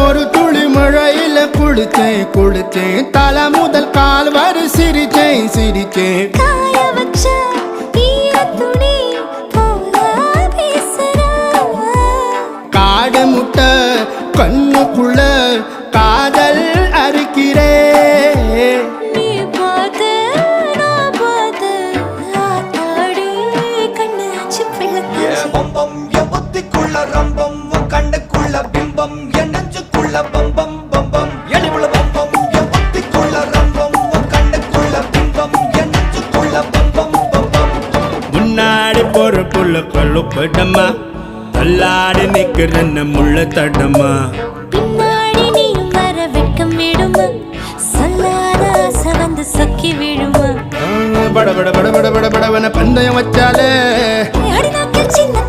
ஒரு துளி மழையில குளிச்சேன் குளிச்சேன் தலை முதல் கால் வரை சிரிச்சேன் சிரிச்சேன் காய வச்ச ஈரத்துணி போல பேசுற காடு முட்டை கண்ணுக்குள்ள காதல் அறுக்கிறே நீ பார்த்து நான் பார்த்து ஆத்தாடி கண்ணு ஆச்சு பிள்ளை பம்பம் என் புத்திக்குள்ள ரம்பம் உன் கண்ணுக்குள்ள பிம்பம் என் நெஞ்சுக்குள்ள பம்பம் பம்பம் எளிவுள்ள பம்பம் என் புத்திக்குள்ள ரம்பம் உன் கண்ணுக்குள்ள பிம்பம் என் நெஞ்சுக்குள்ள பம்பம் பம்பம் முன்னாடி போற புள்ள கழுப்படமா தள்ளாடி நிக்கிறன்ன முள்ள தடமா பின்னாடி நீயும் வர வெட்கம் விடுமா சொல்லாத ஆசை வந்து சொக்கி விடுமா பட பட பட பட பட படவன பந்தயம் வச்சாலே அடி நாக்கில் சின்ன